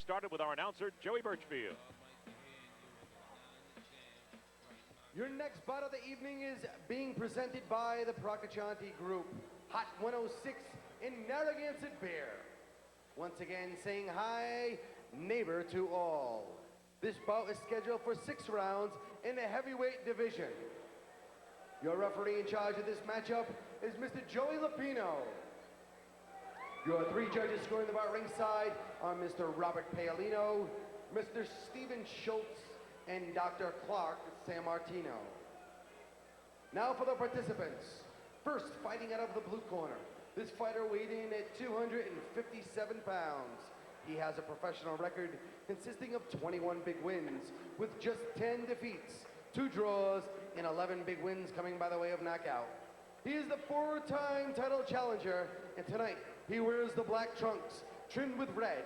started with our announcer, Joey Burchfield. Your next bout of the evening is being presented by the Panagiotis Group, Hot 106 in Narragansett Beer. Once again, saying hi, neighbor to all. This bout is scheduled for 6 rounds in the heavyweight division. Your referee in charge of this matchup is Mr. Joey Lapino. Your 3 judges scoring the bout ringside are Mr. Robert Paolino, Mr. Stephen Schultz, and Dr. Clark Sammartino. Now for the participants. First, fighting out of the blue corner. This fighter weighed in at 257 pounds. He has a professional record consisting of 21 big wins with just 10 defeats, 2 draws, and 11 big wins coming by the way of knockout. He is the 4-time title challenger, and tonight he wears the black trunks trimmed with red,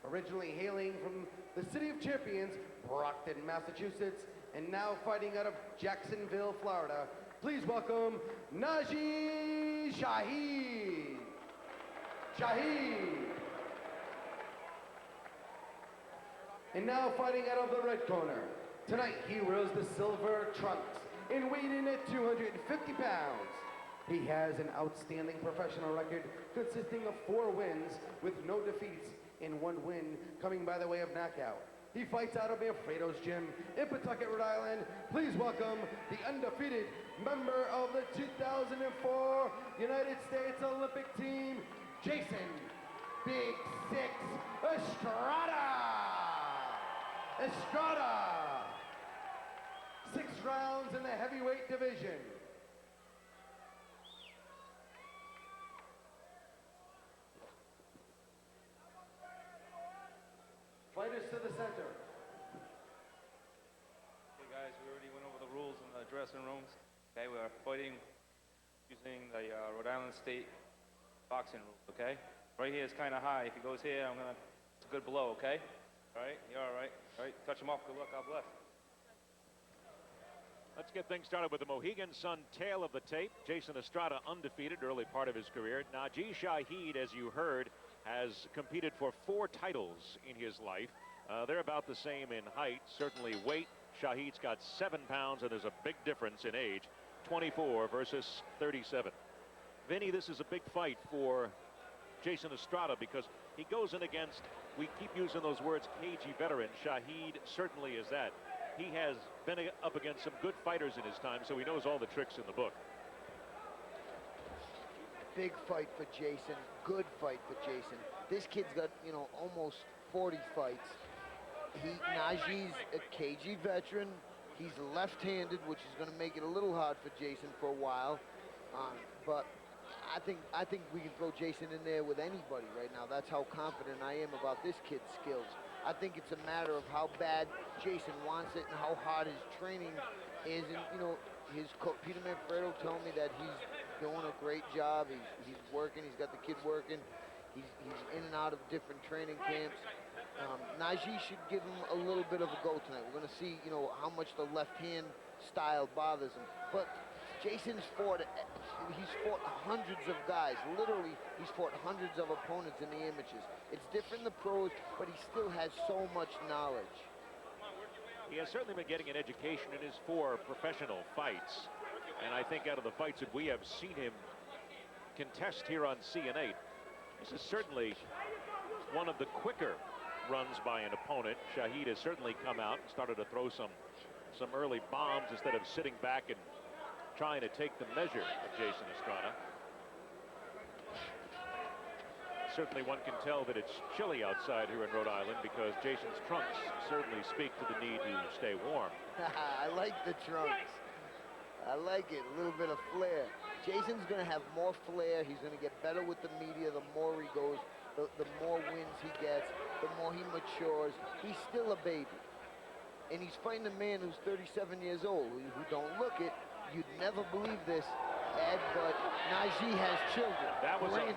originally hailing from the City of Champions, Brockton, Massachusetts, and now fighting out of Jacksonville, Florida. Please welcome Najee Shaheed. And now fighting out of the red corner. Tonight he wears the silver trunks and weighed in at 250 pounds. He has an outstanding professional record consisting of 4 wins with no defeats and 1 win coming by the way of knockout. He fights out of Manfredo's Gym in Pawtucket, Rhode Island. Please welcome the undefeated member of the 2004 United States Olympic team, Jason Big Six Estrada. 6 rounds in the heavyweight division. Fighters to the center. Okay, guys, we already went over the rules in the dressing rooms. Okay, we are fighting using the Rhode Island State boxing rules, okay? Right here is kind of high. If he goes here, it's a good blow, okay? All right, you're all right. All right, touch him off. Good luck, God bless. Let's get things started with the Mohegan Sun tail of the tape. Jason Estrada undefeated early part of his career. Najee Shaheed, as you heard, has competed for 4 titles in his life. They're about the same in height, certainly weight. Shaheed's got 7 pounds, and there's a big difference in age, 24 versus 37. Vinny, this is a big fight for Jason Estrada because he goes in against, we keep using those words, cagey veteran. Shaheed certainly is that. He has been up against some good fighters in his time, so he knows all the tricks in the book. Big fight for Jason, good fight for Jason. This kid's got, you know, almost 40 fights. Najee's a cagey veteran. He's left-handed, which is going to make it a little hard for Jason for a while. But I think we can throw Jason in there with anybody right now. That's how confident I am about this kid's skills. I think it's a matter of how bad Jason wants it and how hard his training is. And, you know, his coach, Peter Manfredo, told me that he's doing a great job. He's working. He's got the kid working. He's in and out of different training camps. Najee should give him a little bit of a go tonight. We're going to see, you know, how much the left-hand style bothers him. But Jason's fought hundreds of guys. Literally, he's fought hundreds of opponents in the amateurs. It's different in the pros, but he still has so much knowledge. He has certainly been getting an education in his 4 professional fights. And I think out of the fights that we have seen him contest here on CN8, this is certainly one of the quicker runs by an opponent. Shaheed has certainly come out and started to throw some early bombs instead of sitting back and trying to take the measure of Jason Estrada. Certainly one can tell that it's chilly outside here in Rhode Island because Jason's trunks certainly speak to the need to stay warm. I like the trunks. I like it, a little bit of flair. Jason's going to have more flair. He's going to get better with the media the more he goes, the more wins he gets, the more he matures. He's still a baby. And he's fighting a man who's 37 years old, who don't look it. You'd never believe this, Ed, but Najee has children. That was a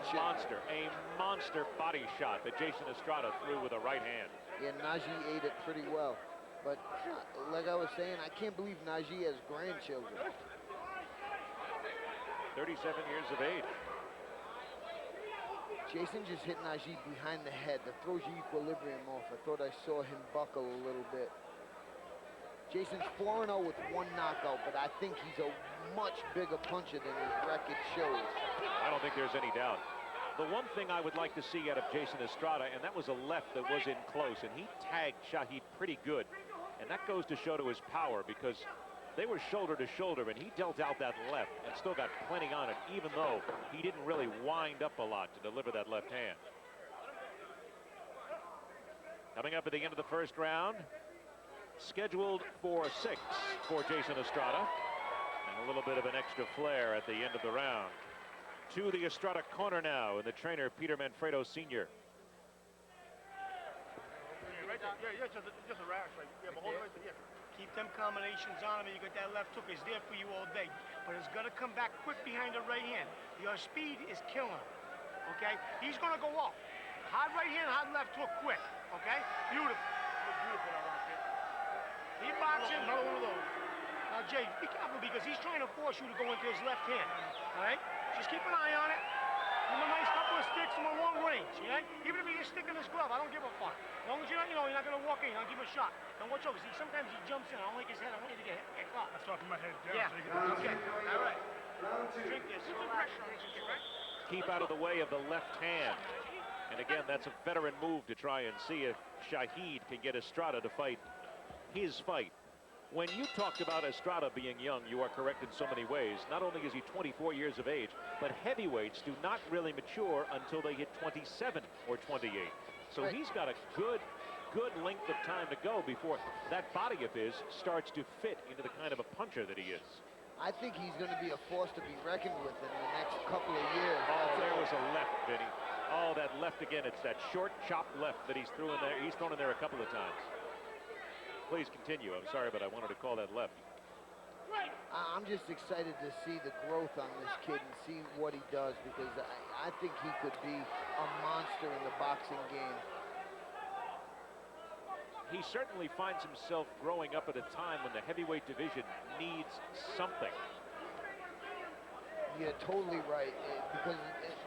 monster body shot that Jason Estrada threw with a right hand. Yeah, Najee ate it pretty well. But like I was saying, I can't believe Najee has grandchildren. 37 years of age. Jason just hit Najee behind the head. That throws your equilibrium off. I thought I saw him buckle a little bit. Jason's 4-0 with 1 knockout, but I think he's a much bigger puncher than his record shows. I don't think there's any doubt. The one thing I would like to see out of Jason Estrada, and that was a left that was in close, and he tagged Shaheed pretty good. And that goes to show to his power, because they were shoulder to shoulder, and he dealt out that left and still got plenty on it, even though he didn't really wind up a lot to deliver that left hand. Coming up at the end of the first round, scheduled for 6 for Jason Estrada, and a little bit of an extra flair at the end of the round. To the Estrada corner now, and the trainer Peter Manfredo Sr. Right there. Yeah, just a rash, right? Yeah, but hold it right there. Keep them combinations on him, and you got that left hook. It's there for you all day. But it's going to come back quick behind the right hand. Your speed is killing him, okay? He's going to go up. Hard right hand, hard left hook quick, okay? Beautiful. Beautiful, all right, kid. He boxing, another one of those. Now, Jay, be careful, because he's trying to force you to go into his left hand, all right? Just keep an eye on it. Give him a nice couple of sticks from a long range, yeah? Even if he just stick in his glove, I don't give a fuck. As long as you're not, you're not going to walk in, I'll give him a shot. Don't watch over. See, sometimes he jumps in. I don't like his head. I want you to get caught. That's talking my head down. Yeah. So you can Okay. All right. Round 2. Drink this. Relax. Keep out of the way of the left hand. And again, that's a veteran move to try and see if Shaheed can get Estrada to fight his fight. When you talked about Estrada being young, you are correct in so many ways. Not only is he 24 years of age, but heavyweights do not really mature until they hit 27 or 28. So Right. he's got a good length of time to go before that body of his starts to fit into the kind of a puncher that he is. I think he's going to be a force to be reckoned with in the next couple of years. Oh, there was a left, Vinny. Oh, that left again. It's that short chop left that he's thrown in there. He's thrown in there a couple of times. Please continue. I'm sorry, but I wanted to call that left. I'm just excited to see the growth on this kid and see what he does, because I think he could be a monster in the boxing game. He certainly finds himself growing up at a time when the heavyweight division needs something. You're totally right, because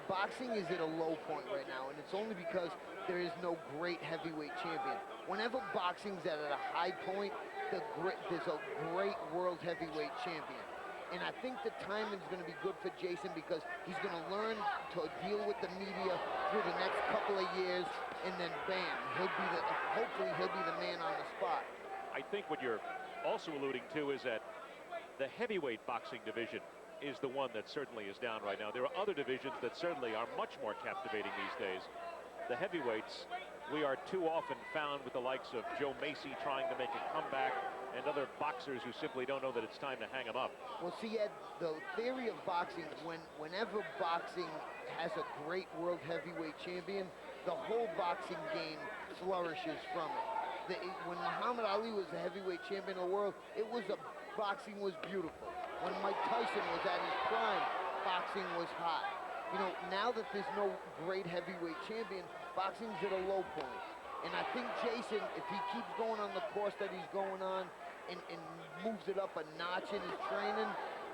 boxing is at a low point right now, and it's only because there is no great heavyweight champion. Whenever boxing's at a high point, there's a great world heavyweight champion. And I think the timing's going to be good for Jason, because he's going to learn to deal with the media through the next couple of years, and then bam, hopefully he'll be the man on the spot. I think what you're also alluding to is that the heavyweight boxing division is the one that certainly is down right now. There are other divisions that certainly are much more captivating these days. The heavyweights, we are too often found with the likes of Joe Macy trying to make a comeback, and other boxers who simply don't know that it's time to hang him up. Well, see, Ed, the theory of boxing, whenever boxing has a great world heavyweight champion, the whole boxing game flourishes from it. When Muhammad Ali was the heavyweight champion of the world, boxing was beautiful. When Mike Tyson was at his prime, boxing was hot. You know, now that there's no great heavyweight champion, boxing's at a low point. And I think Jason, if he keeps going on the course that he's going on and moves it up a notch in his training,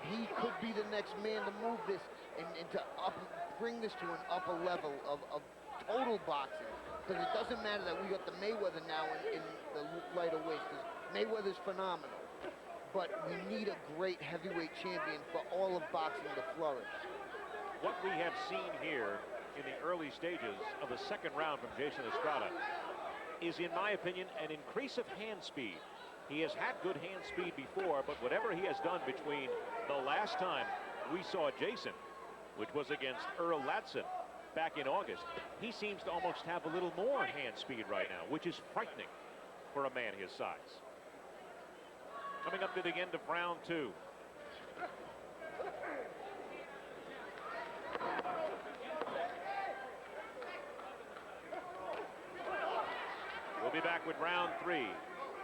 he could be the next man to move this and to bring this to an upper level of total boxing. Because it doesn't matter that we got the Mayweather now in the lighter weights, because Mayweather's phenomenal. But we need a great heavyweight champion for all of boxing to flourish. What we have seen here in the early stages of the second round from Jason Estrada is, in my opinion, an increase of hand speed. He has had good hand speed before, but whatever he has done between the last time we saw Jason, which was against Earl Latson back in August, he seems to almost have a little more hand speed right now, which is frightening for a man his size. Coming up to the end of round 2. We'll be back with round 3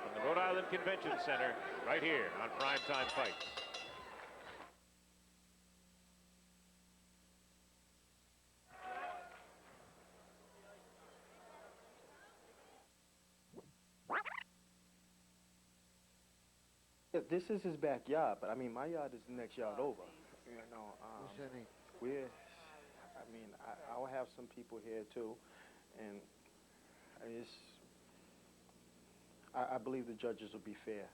from the Rhode Island Convention Center right here on Primetime Fights. This is his backyard, but I mean, my yard is the next yard over. You know, What's that name? we're, I mean, I'll have some people here too, and I mean, I believe the judges will be fair,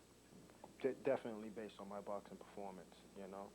definitely based on my boxing performance, you know.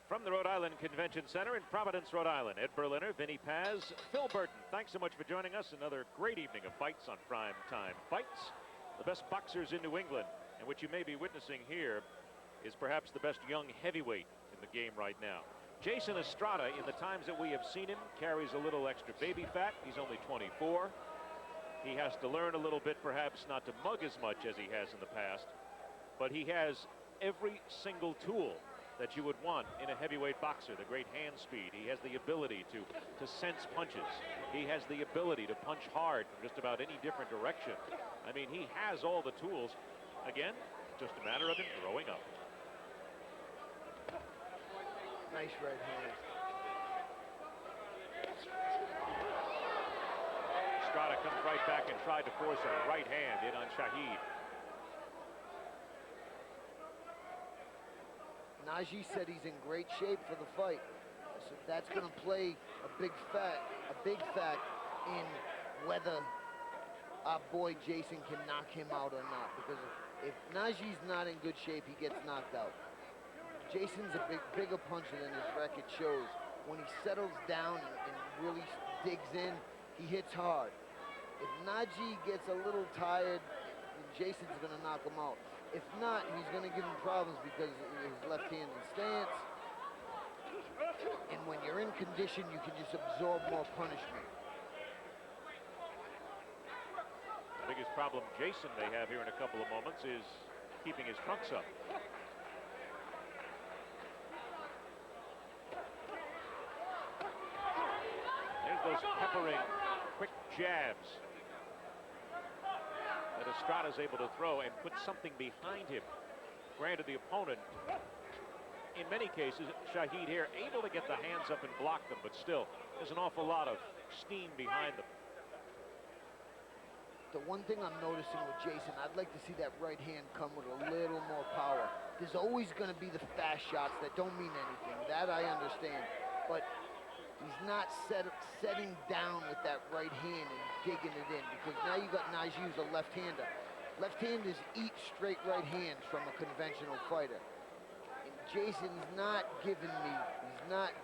From the Rhode Island Convention Center in Providence, Rhode Island, Ed Berliner, Vinny Paz, Phil Burton. Thanks so much for joining us. Another great evening of fights on Prime Time Fights. The best boxers in New England, and what you may be witnessing here is perhaps the best young heavyweight in the game right now. Jason Estrada, in the times that we have seen him, carries a little extra baby fat. He's only 24. He has to learn a little bit, perhaps not to mug as much as he has in the past, but he has every single tool that you would want in a heavyweight boxer. The great hand speed. He has the ability to sense punches. He has the ability to punch hard from just about any different direction. I mean, he has all the tools. Again, just a matter of him growing up. Nice right hand. Estrada comes right back and tried to force a right hand in on Shaheed. Najee said he's in great shape for the fight. So that's going to play a big fact in whether our boy Jason can knock him out or not. Because if Najee's not in good shape, he gets knocked out. Jason's a bigger puncher than his record shows. When he settles down and really digs in, he hits hard. If Najee gets a little tired, then Jason's going to knock him out. If not, he's going to give him problems because of his left-handed stance. And when you're in condition, you can just absorb more punishment. The biggest problem Jason may have here in a couple of moments is keeping his trunks up. There's those peppering, quick jabs that Estrada's able to throw and put something behind him. Granted, the opponent, in many cases, Shaheed here, able to get the hands up and block them, but still, there's an awful lot of steam behind them. The one thing I'm noticing with Jason, I'd like to see that right hand come with a little more power. There's always going to be the fast shots that don't mean anything. That I understand. But he's not setting down with that right hand and digging it in, because now you got Najee who's a left-hander. Left-handers eat straight right hands from a conventional fighter. And Jason's not giving Najee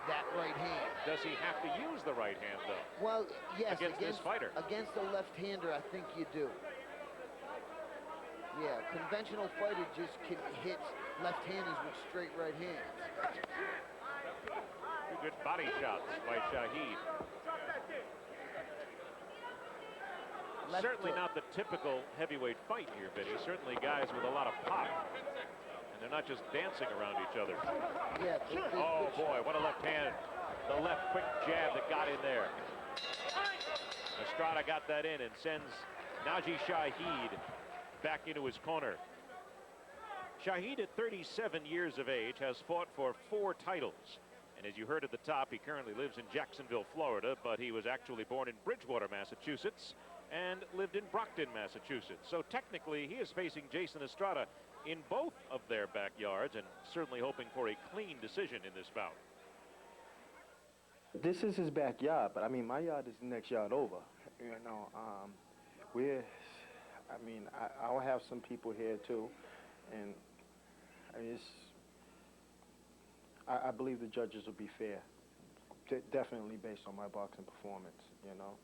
that right hand. Does he have to use the right hand, though? Well, yes, against this fighter. Against a left-hander, I think you do. Yeah, conventional fighter just hits left-handers with straight right hands. Two good body shots by Shaheed. Certainly not the typical heavyweight fight here, Vinny. Certainly guys with a lot of pop. And they're not just dancing around each other. Yeah. Oh, boy, what a left hand. The left quick jab that got in there. Estrada got that in and sends Najee Shaheed back into his corner. Shaheed, at 37 years of age, has fought for 4 titles. And as you heard at the top, he currently lives in Jacksonville, Florida, but he was actually born in Bridgewater, Massachusetts, and lived in Brockton, Massachusetts. So technically, he is facing Jason Estrada in both of their backyards, and certainly hoping for a clean decision in this bout. This is his backyard, but I mean, my yard is the next yard over. You know, I'll have some people here too, and I mean, I believe the judges will be fair, definitely based on my boxing performance, you know.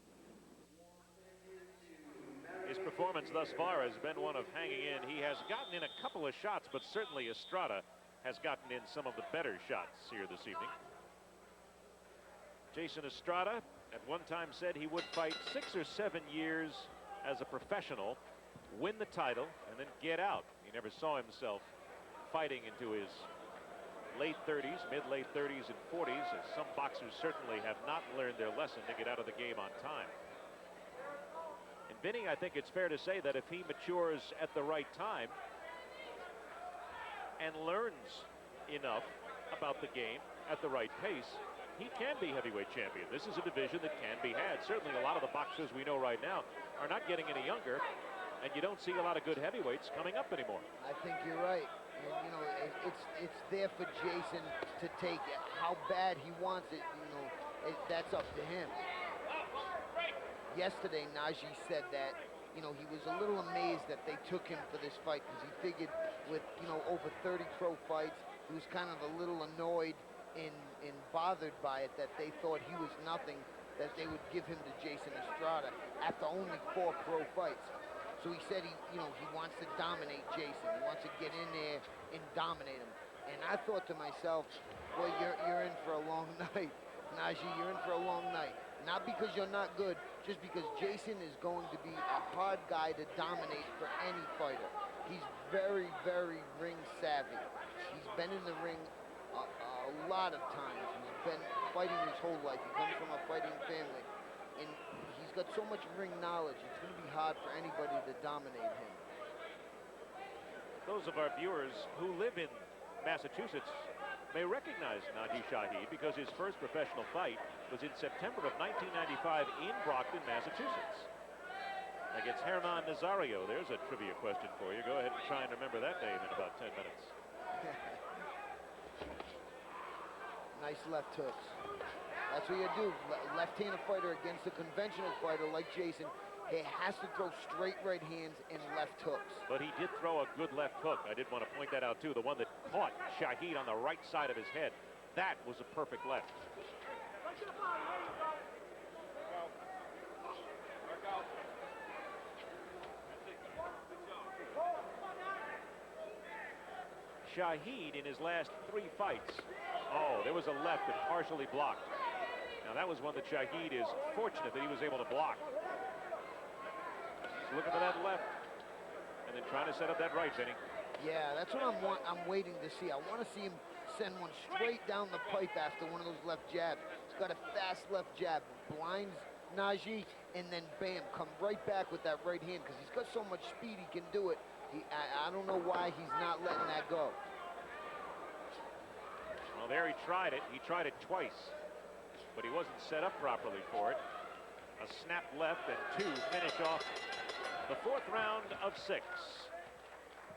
His performance thus far has been one of hanging in. He has gotten in a couple of shots, but certainly Estrada has gotten in some of the better shots here this evening. Jason Estrada at one time said he would fight 6 or 7 years as a professional, win the title, and then get out. He never saw himself fighting into his late 30s, mid-late 30s and 40s, as some boxers certainly have not learned their lesson to get out of the game on time. And Vinny, I think it's fair to say that if he matures at the right time and learns enough about the game at the right pace, he can be heavyweight champion. This is a division that can be had. Certainly a lot of the boxers we know right now are not getting any younger, and you don't see a lot of good heavyweights coming up anymore. I think you're right. And, you know, it's there for Jason to take it. How bad he wants it, you know, that's up to him. Yesterday, Najee said that, you know, he was a little amazed that they took him for this fight because he figured with, you know, over 30 pro fights, he was kind of a little annoyed and bothered by it that they thought he was nothing, that they would give him to Jason Estrada after only 4 pro fights. So he said he wants to dominate Jason. He wants to get in there and dominate him. And I thought to myself, boy, you're in for a long night. Najee, you're in for a long night. Not because you're not good, just because Jason is going to be a hard guy to dominate for any fighter. He's very, very ring savvy. He's been in the ring a lot of times. He's been fighting his whole life. He comes from a fighting family. And he's got so much ring knowledge, it's going to be hard for anybody to dominate him. Those of our viewers who live in Massachusetts may recognize Najee Shaheed because his first professional fight was in September of 1995 in Brockton, Massachusetts. Against Herman Nazario. There's a trivia question for you. Go ahead and try and remember that name in about 10 minutes. Nice left hooks. That's what you do. Left-handed fighter against a conventional fighter like Jason, he has to throw straight right hands and left hooks. But he did throw a good left hook. I did want to point that out too. The one that caught Shaheed on the right side of his head. That was a perfect left. Shaheed in his last 3 fights. Oh, there was a left that partially blocked. Now that was one that Shaheed is fortunate that he was able to block. He's looking for that left and then trying to set up that right, Vinny. Yeah, that's what I'm waiting to see. I want to see him send one straight down the pipe after one of those left jabs. He's got a fast left jab, blinds Najee, and then bam, come right back with that right hand because he's got so much speed he can do it. I don't know why he's not letting that go. Well, there he tried it. He tried it twice, but he wasn't set up properly for it. A snap left and 2 finish off the 4th round of 6.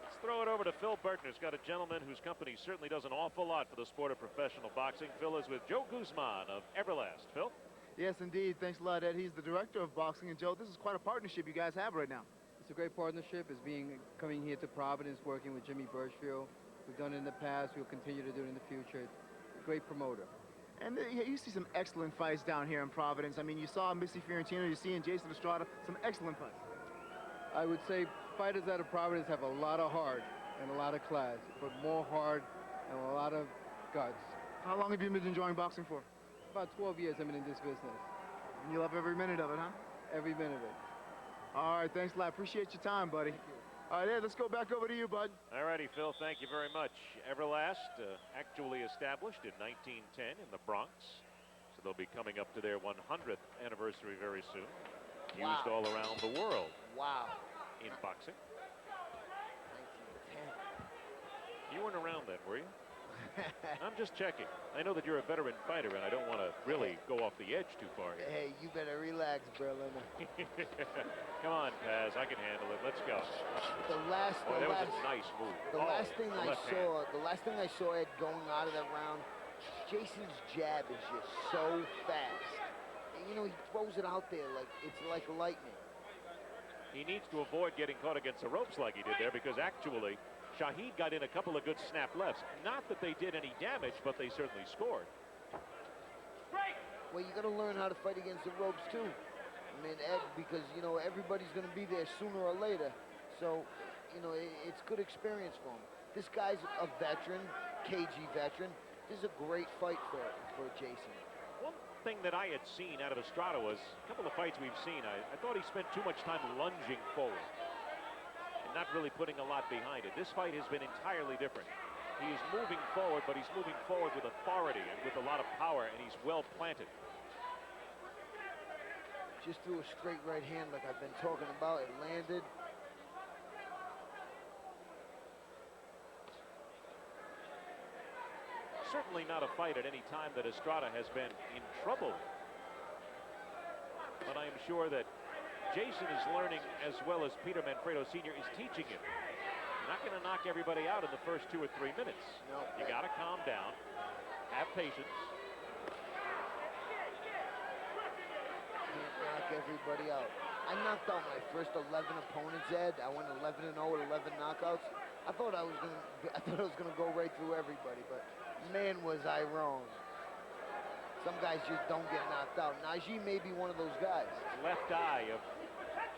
Let's throw it over to Phil Burton, who's got a gentleman whose company certainly does an awful lot for the sport of professional boxing. Phil is with Joe Guzman of Everlast. Phil? Yes, indeed. Thanks a lot, Ed. He's the director of boxing. And, Joe, this is quite a partnership you guys have right now. It's a great partnership. It's coming here to Providence, working with Jimmy Burchfield. We've done it in the past. We'll continue to do it in the future. Great promoter. And you see some excellent fights down here in Providence. I mean, you saw Missy Fiorentino, you're seeing Jason Estrada, some excellent fights. I would say fighters out of Providence have a lot of heart and a lot of class, but more heart and a lot of guts. How long have you been enjoying boxing for? About 12 years I've been in this business. And you love every minute of it, huh? Every minute of it. All right, thanks a lot. Appreciate your time, buddy. All right, Ed, let's go back over to you, bud. All righty, Phil, thank you very much. Everlast, actually established in 1910 in the Bronx. So they'll be coming up to their 100th anniversary very soon. Wow. Used all around the world. Wow. In boxing. 1910. You weren't around then, were you? I'm just checking. I know that you're a veteran fighter, and I don't want to really go off the edge too far here. Hey, you better relax, Berliner. Come on, Paz. I can handle it. Let's go. The last was a nice move. The last thing the I left saw, hand. the last thing I saw Ed going out of that round, Jason's jab is just so fast. And, you know, he throws it out there like it's like lightning. He needs to avoid getting caught against the ropes like he did there, because actually Shaheed got in a couple of good snap lefts. Not that they did any damage, but they certainly scored. Well, you got to learn how to fight against the ropes too. I mean, Ed, because you know everybody's going to be there sooner or later. So, you know, it's good experience for him. This guy's a veteran, KG veteran. This is a great fight for Jason. One thing that I had seen out of Estrada was a couple of fights we've seen. I thought he spent too much time lunging forward and not really putting a lot behind it. This fight has been entirely different. He is moving forward, but he's moving forward with authority and with a lot of power, and he's well planted. Just threw a straight right hand like I've been talking about. It landed. Certainly not a fight at any time that Estrada has been in trouble. But I am sure that Jason is learning as well as Peter Manfredo Sr. is teaching him. You're not going to knock everybody out in the first 2 or 3 minutes. No. You got to calm down, have patience. Can't knock everybody out. I knocked out my first 11 opponents, Ed. I went 11-0 with 11 knockouts. I thought I was gonna go right through everybody, but man, was I wrong. Some guys just don't get knocked out. Najee may be one of those guys. Left eye of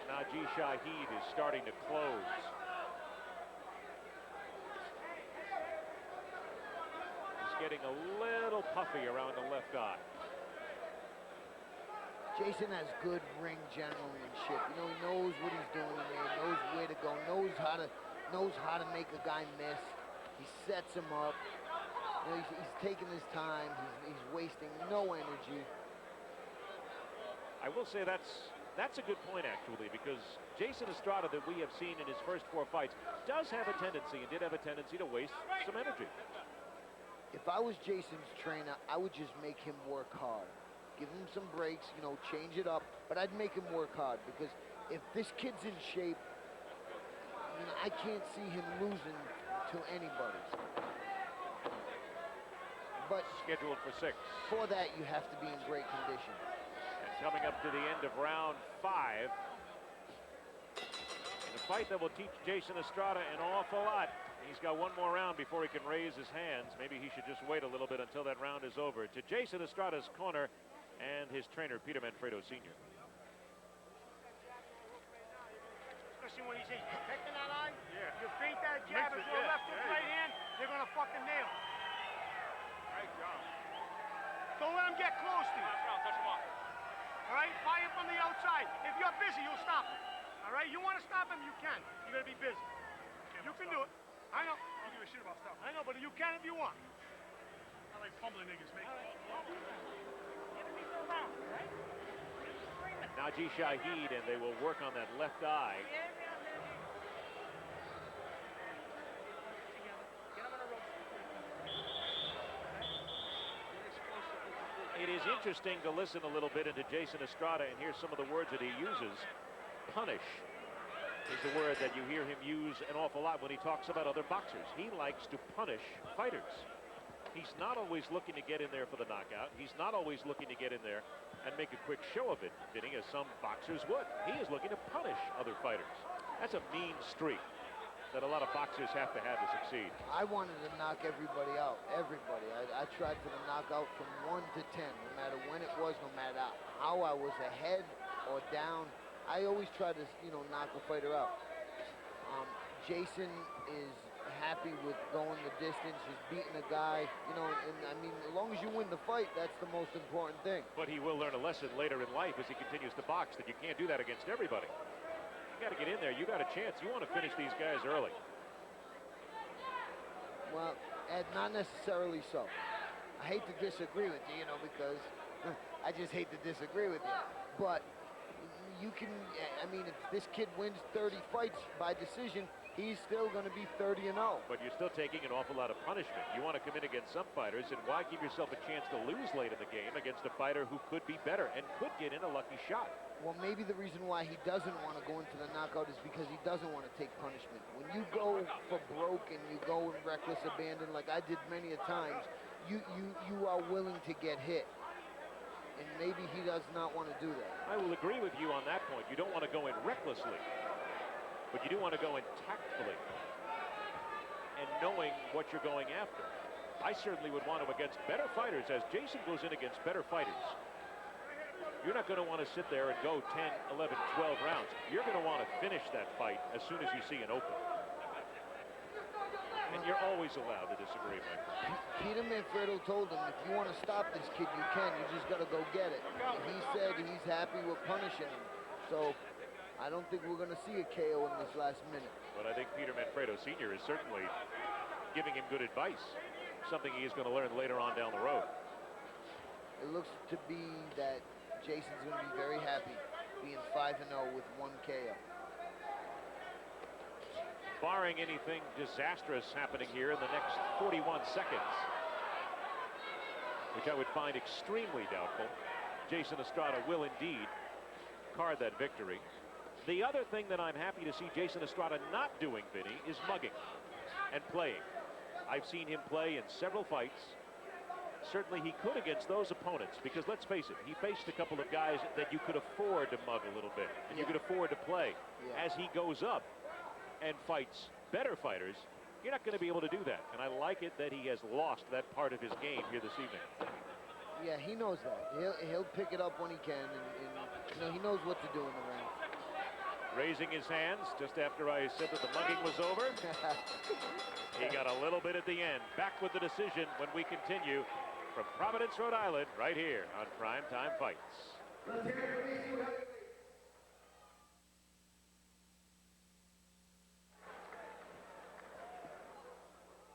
Najee Shaheed is starting to close. He's getting a little puffy around the left eye. Jason has good ring generalmanship. You know, he knows what he's doing in there, knows where to go, knows how to make a guy miss. He sets him up. You know, he's taking his time. He's wasting no energy. I will say that's a good point, actually, because Jason Estrada that we have seen in his first 4 fights does have a tendency and did have a tendency to waste some energy. If I was Jason's trainer, I would just make him work hard. Give him some breaks, you know, change it up, but I'd make him work hard because if this kid's in shape, you know, I can't see him losing to anybody. But scheduled for 6. For that, you have to be in great condition. And coming up to the end of round 5, in a fight that will teach Jason Estrada an awful lot. He's got 1 more round before he can raise his hands. Maybe he should just wait a little bit until that round is over. To Jason Estrada's corner and his trainer, Peter Manfredo Sr. Especially when he's protecting that eye. Yeah. You feint that jab into a left hook right hand, you're going to fucking nail him. Right job. Don't let him get close to you. Touch him off. All right? Fire from the outside. If you're busy, you'll stop him. All right? You want to stop him, you can. You're going to be busy. You can do it. I know. I don't give a shit about stopping. I know, but you can if you want. I like pummeling niggas, mate. Najee Shaheed, and they will work on that left eye. It is interesting to listen a little bit into Jason Estrada and hear some of the words that he uses. Punish is the word that you hear him use an awful lot when he talks about other boxers. He likes to punish fighters. He's not always looking to get in there for the knockout. He's not always looking to get in there and make a quick show of it, Vinny, as some boxers would. He is looking to punish other fighters. That's a mean streak that a lot of boxers have to succeed. I wanted to knock everybody out, everybody. I tried for the knockout from 1 to 10, no matter when it was, no matter how I was ahead or down. I always try to, you know, knock a fighter out. Jason is happy with going the distance, just beating a guy, you know, and I mean, as long as you win the fight, that's the most important thing. But he will learn a lesson later in life as he continues to box that you can't do that against everybody. You got to get in there. You got a chance. You want to finish these guys early. Well, Ed, not necessarily so. I hate to disagree with you, you know, because I just hate to disagree with you. But you can, I mean, if this kid wins 30 fights by decision, he's still going to be 30-0. But you're still taking an awful lot of punishment. You want to come in against some fighters, and why give yourself a chance to lose late in the game against a fighter who could be better and could get in a lucky shot? Well, maybe the reason why he doesn't want to go into the knockout is because he doesn't want to take punishment. When you go for broke and you go in reckless abandon, like I did many a times, you are willing to get hit. And maybe he does not want to do that. I will agree with you on that point. You don't want to go in recklessly, but you do want to go in tactfully and knowing what you're going after. I certainly would want to against better fighters, as Jason goes in against better fighters. You're not going to want to sit there and go 10, 11, 12 rounds. You're going to want to finish that fight as soon as you see an open. And you're always allowed to disagree, my friend. Peter Manfredo told him, if you want to stop this kid, you can. You just got to go get it. And he said he's happy with punishing him. So I don't think we're going to see a KO in this last minute. But I think Peter Manfredo Sr. is certainly giving him good advice, something he is going to learn later on down the road. It looks to be that Jason's going to be very happy. being 5-0 with 1 KO. Barring anything disastrous happening here in the next 41 seconds, which I would find extremely doubtful, Jason Estrada will indeed card that victory. The other thing that I'm happy to see Jason Estrada not doing, Vinny, is mugging and playing. I've seen him play in several fights. Certainly he could against those opponents, because let's face it, he faced a couple of guys that you could afford to mug a little bit, and you could afford to play. As he goes up and fights better fighters, you're not going to be able to do that. And I like it that he has lost that part of his game here this evening. Yeah, he knows that. He'll pick it up when he can, and you know, he knows what to do in the ring. Raising his hands just after I said that the mugging was over. He got a little bit at the end. Back with the decision when we continue from Providence, Rhode Island, right here on Primetime Fights. Let's hear it for these two heavyweights.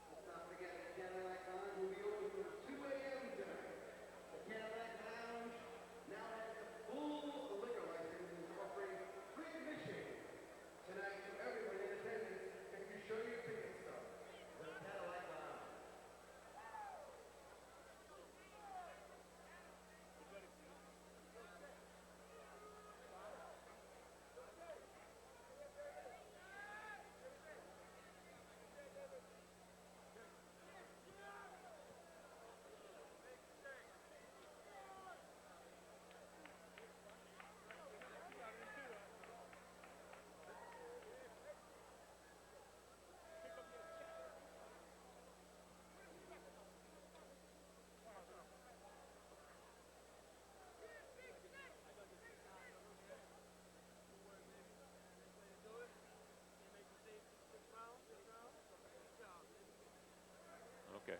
Let's not forget the Cadillac Lounge will be open from 2 a.m. tonight. The Cadillac Lounge now has the full liquor license and is offering free admission tonight to everyone in attendance if you show your ticket stub. The Cadillac Lounge. Okay.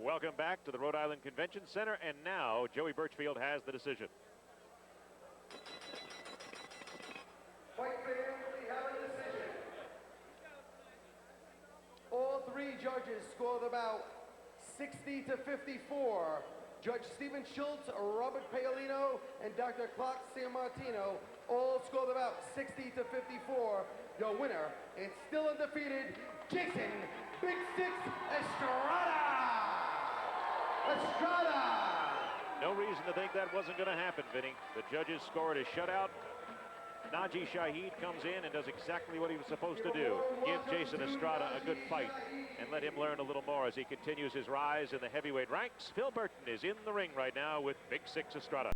Welcome back to the Rhode Island Convention Center, and now Joey Burchfield has the decision. Fight fans, we have a decision. All 3 judges scored about 60 to 54. Judge Stephen Schultz, Robert Paolino, and Dr. Clark Sammartino all scored about 60 to 54. Your winner is still undefeated, Jason Big Six Estrada! Estrada! No reason to think that wasn't going to happen, Vinny. The judges scored a shutout. Najee Shaheed comes in and does exactly what he was supposed to do. Give Jason Estrada a good fight and let him learn a little more as he continues his rise in the heavyweight ranks. Phil Burton is in the ring right now with Big Six Estrada.